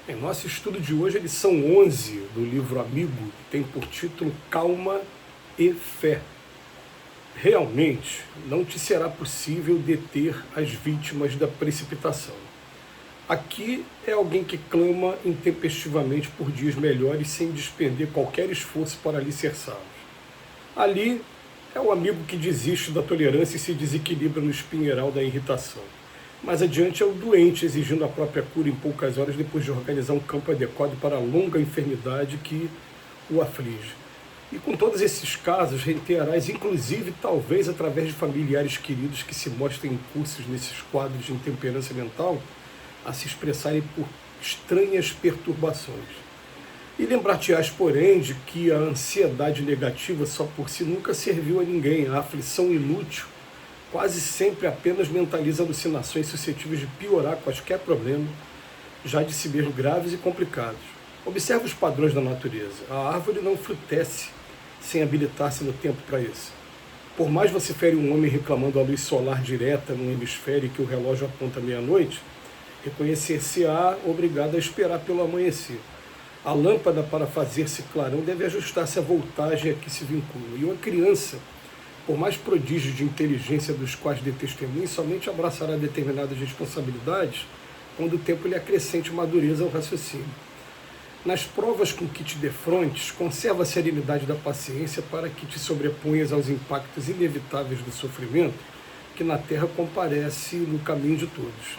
Em nosso estudo de hoje, a lição 11 do livro Amigo tem por título Calma e Fé. Realmente, não te será possível deter as vítimas da precipitação. Aqui é alguém que clama intempestivamente por dias melhores sem despender qualquer esforço para alicerçá-los. Ali é o amigo que desiste da tolerância e se desequilibra no espinheiral da irritação. Mais adiante é o doente exigindo a própria cura em poucas horas depois de organizar um campo adequado para a longa enfermidade que o aflige. E com todos esses casos, reiterarás, inclusive, talvez através de familiares queridos que se mostrem incursos nesses quadros de intemperância mental, a se expressarem por estranhas perturbações. E lembrar-te-ás, porém, de que a ansiedade negativa só por si nunca serviu a ninguém. A aflição inútil quase sempre apenas mentaliza alucinações suscetíveis de piorar quaisquer problema, já de si mesmo graves e complicados. Observe os padrões da natureza. A árvore não frutesce sem habilitar-se no tempo para isso. Por mais vocifere um homem reclamando a luz solar direta num hemisfério que o relógio aponta meia-noite, reconhecer-se-á obrigado a esperar pelo amanhecer. A lâmpada, para fazer-se clarão, deve ajustar-se à voltagem a que se vincula. E uma criança, por mais prodígios de inteligência dos quais dê testemunho, somente abraçará determinadas responsabilidades quando o tempo lhe acrescente madureza ao raciocínio. Nas provas com que te defrontes, conserva a serenidade da paciência para que te sobreponhas aos impactos inevitáveis do sofrimento que na terra comparece no caminho de todos.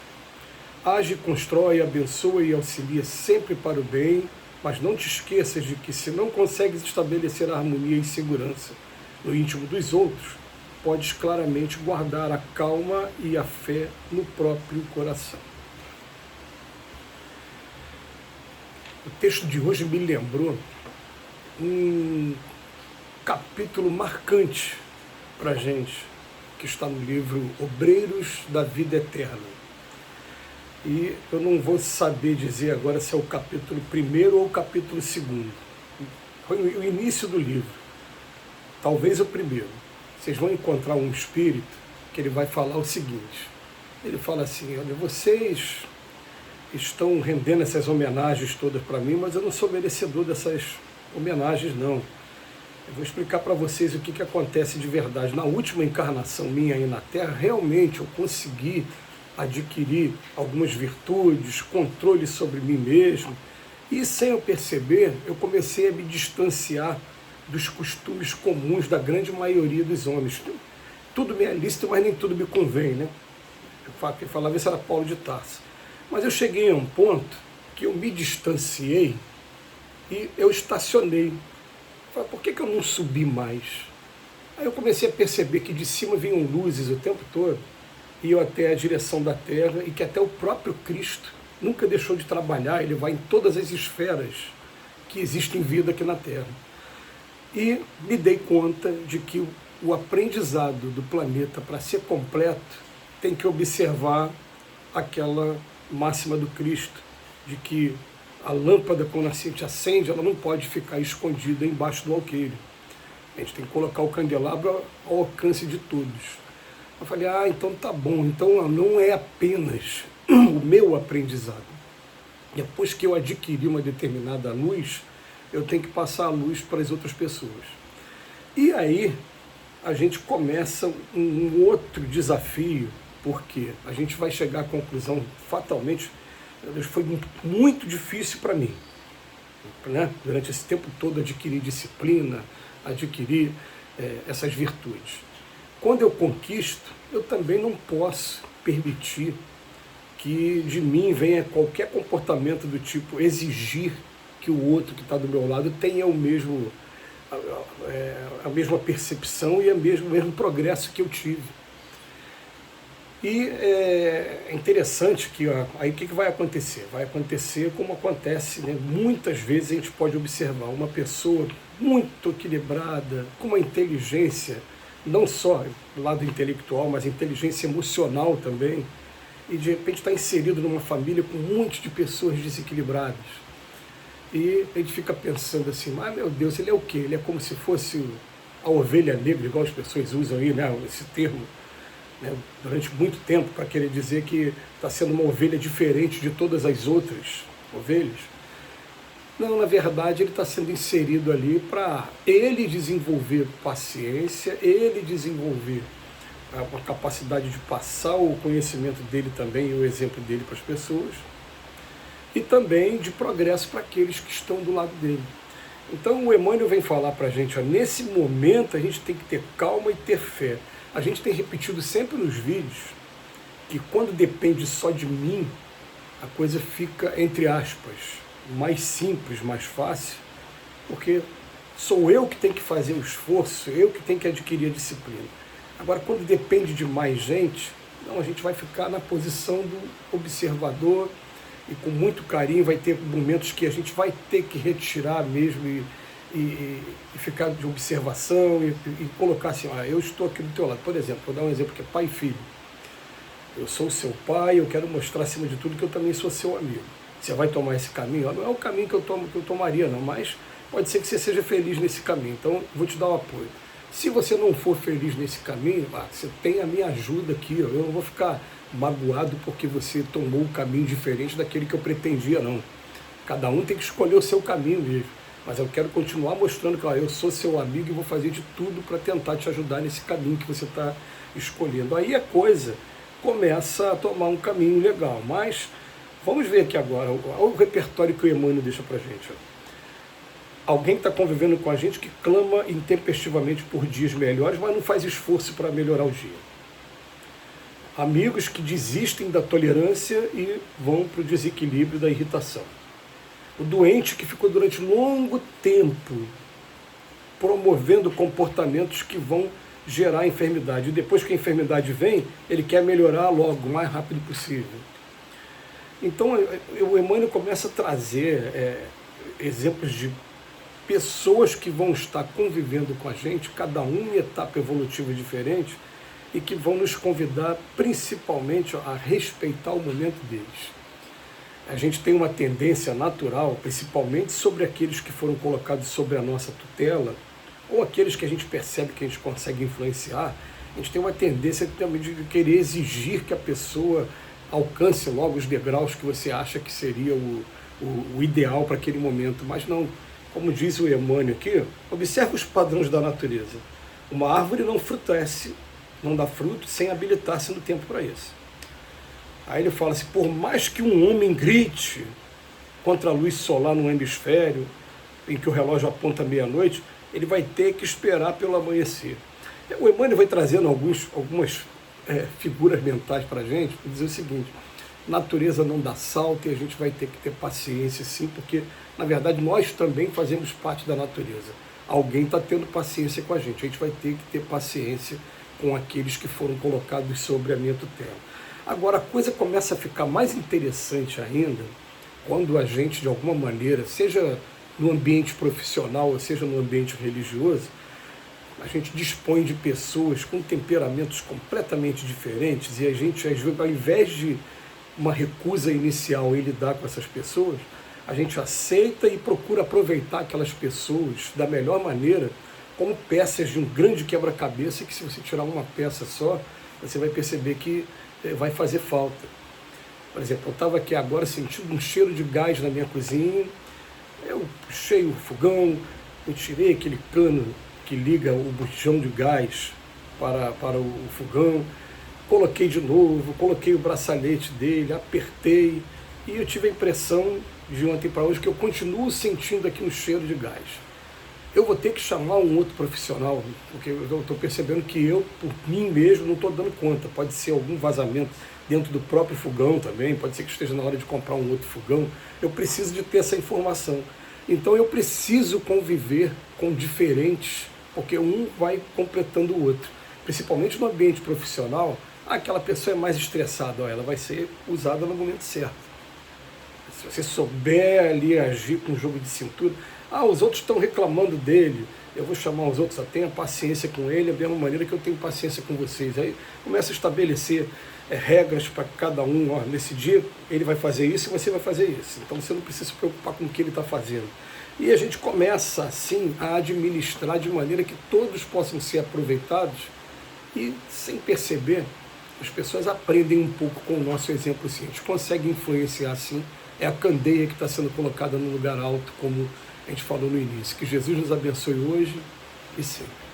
Age, constrói, abençoa e auxilia sempre para o bem, mas não te esqueças de que se não consegues estabelecer a harmonia e segurança no íntimo dos outros, podes claramente guardar a calma e a fé no próprio coração. O texto de hoje me lembrou um capítulo marcante para a gente, que está no livro Obreiros da Vida Eterna. E eu não vou saber dizer agora se é o capítulo 1º ou o capítulo 2º. Foi o início do livro. Talvez o primeiro. Vocês vão encontrar um espírito que ele vai falar o seguinte. Ele fala assim: olha, vocês estão rendendo essas homenagens todas para mim, mas eu não sou merecedor dessas homenagens, não. Eu vou explicar para vocês o que acontece de verdade. Na última encarnação minha aí na Terra, realmente eu consegui adquirir algumas virtudes, controle sobre mim mesmo, e sem eu perceber, eu comecei a me distanciar dos costumes comuns da grande maioria dos homens. Tudo me é lícito, mas nem tudo me convém, né? Quem falava isso era Paulo de Tarso. Mas eu cheguei a um ponto que eu me distanciei e eu estacionei. Falei, por que eu não subi mais? Aí eu comecei a perceber que de cima vinham luzes o tempo todo, iam até a direção da Terra, e que até o próprio Cristo nunca deixou de trabalhar, ele vai em todas as esferas que existem vida aqui na Terra. E me dei conta de que o aprendizado do planeta, para ser completo, tem que observar aquela máxima do Cristo, de que a lâmpada, quando a gente acende, ela não pode ficar escondida embaixo do alqueire. A gente tem que colocar o candelabro ao alcance de todos. Eu falei, então tá bom, então não é apenas o meu aprendizado. Depois que eu adquiri uma determinada luz, eu tenho que passar a luz para as outras pessoas. E aí a gente começa um outro desafio, porque a gente vai chegar à conclusão, fatalmente, foi muito difícil para mim, né? Durante esse tempo todo, adquirir disciplina, adquirir essas virtudes. Quando eu conquisto, eu também não posso permitir que de mim venha qualquer comportamento do tipo exigir que o outro que está do meu lado tenha a mesma percepção e o mesmo progresso que eu tive. E é interessante que aí o que vai acontecer? Vai acontecer como acontece, né? Muitas vezes a gente pode observar uma pessoa muito equilibrada, com uma inteligência, não só do lado intelectual, mas inteligência emocional também, e de repente está inserido numa família com um monte de pessoas desequilibradas. E a gente fica pensando assim, meu Deus, ele é o quê? Ele é como se fosse a ovelha negra, igual as pessoas usam aí, né, esse termo, né, durante muito tempo, para querer dizer que está sendo uma ovelha diferente de todas as outras. ovelhas. Não, na verdade ele está sendo inserido ali para ele desenvolver paciência, ele desenvolver a capacidade de passar o conhecimento dele também e o exemplo dele para as pessoas, e também de progresso para aqueles que estão do lado dele. Então o Emmanuel vem falar para a gente, ó, nesse momento a gente tem que ter calma e ter fé. A gente tem repetido sempre nos vídeos que quando depende só de mim, a coisa fica, entre aspas, mais simples, mais fácil, porque sou eu que tenho que fazer o esforço, eu que tenho que adquirir a disciplina. Agora, quando depende de mais gente, não, a gente vai ficar na posição do observador e com muito carinho vai ter momentos que a gente vai ter que retirar mesmo e ficar de observação e colocar assim, eu estou aqui do teu lado. Por exemplo, vou dar um exemplo que é pai e filho. Eu sou o seu pai, eu quero mostrar acima de tudo que eu também sou seu amigo. Você vai tomar esse caminho? Não é o caminho que eu tomaria, não, mas pode ser que você seja feliz nesse caminho, então vou te dar o apoio. Se você não for feliz nesse caminho, você tem a minha ajuda aqui, eu não vou ficar magoado porque você tomou um caminho diferente daquele que eu pretendia, não. Cada um tem que escolher o seu caminho mesmo, mas eu quero continuar mostrando que eu sou seu amigo e vou fazer de tudo para tentar te ajudar nesse caminho que você está escolhendo. Aí a coisa começa a tomar um caminho legal, mas vamos ver aqui agora o repertório que o Emmanuel deixa para a gente. Alguém que está convivendo com a gente que clama intempestivamente por dias melhores, mas não faz esforço para melhorar o dia. Amigos que desistem da tolerância e vão para o desequilíbrio da irritação. O doente que ficou durante longo tempo promovendo comportamentos que vão gerar enfermidade. E depois que a enfermidade vem, ele quer melhorar logo, o mais rápido possível. Então, o Emmanuel começa a trazer exemplos de pessoas que vão estar convivendo com a gente, cada um em etapa evolutiva diferente, e que vão nos convidar principalmente a respeitar o momento deles. A gente tem uma tendência natural, principalmente sobre aqueles que foram colocados sobre a nossa tutela, ou aqueles que a gente percebe que a gente consegue influenciar, a gente tem uma tendência também de querer exigir que a pessoa alcance logo os degraus que você acha que seria o ideal para aquele momento, mas não. Como diz o Emmanuel aqui, observa os padrões da natureza. Uma árvore não frutesce, não dá fruto, sem habilitar-se no tempo para isso. Aí ele fala assim, por mais que um homem grite contra a luz solar no hemisfério, em que o relógio aponta meia-noite, ele vai ter que esperar pelo amanhecer. O Emmanuel vai trazendo algumas figuras mentais para a gente, para dizer o seguinte, natureza não dá salto e a gente vai ter que ter paciência sim, porque na verdade nós também fazemos parte da natureza. Alguém está tendo paciência com a gente vai ter que ter paciência com aqueles que foram colocados sobre a minha tutela. Agora a coisa começa a ficar mais interessante ainda quando a gente de alguma maneira, seja no ambiente profissional ou seja no ambiente religioso, a gente dispõe de pessoas com temperamentos completamente diferentes e a gente, às vezes, ao invés de uma recusa inicial em lidar com essas pessoas, a gente aceita e procura aproveitar aquelas pessoas da melhor maneira como peças de um grande quebra-cabeça que se você tirar uma peça só, você vai perceber que vai fazer falta. Por exemplo, eu estava aqui agora sentindo um cheiro de gás na minha cozinha, eu puxei o fogão, eu tirei aquele cano que liga o botijão de gás para o fogão, coloquei de novo, coloquei o braçalete dele, apertei, e eu tive a impressão de ontem para hoje que eu continuo sentindo aqui um cheiro de gás. Eu vou ter que chamar um outro profissional, porque eu estou percebendo que eu, por mim mesmo, não estou dando conta. Pode ser algum vazamento dentro do próprio fogão também, pode ser que esteja na hora de comprar um outro fogão. Eu preciso de ter essa informação. Então eu preciso conviver com diferentes, porque um vai completando o outro. Principalmente no ambiente profissional, aquela pessoa é mais estressada, ela vai ser usada no momento certo. Se você souber ali agir com um jogo de cintura, os outros estão reclamando dele, eu vou chamar os outros, tenha paciência com ele, da mesma maneira que eu tenho paciência com vocês. Aí começa a estabelecer regras para cada um, nesse dia ele vai fazer isso e você vai fazer isso. Então você não precisa se preocupar com o que ele está fazendo. E a gente começa assim a administrar de maneira que todos possam ser aproveitados e, sem perceber, as pessoas aprendem um pouco com o nosso exemplo, assim. A gente consegue influenciar, sim, é a candeia que está sendo colocada no lugar alto, como a gente falou no início. Que Jesus nos abençoe hoje e sempre.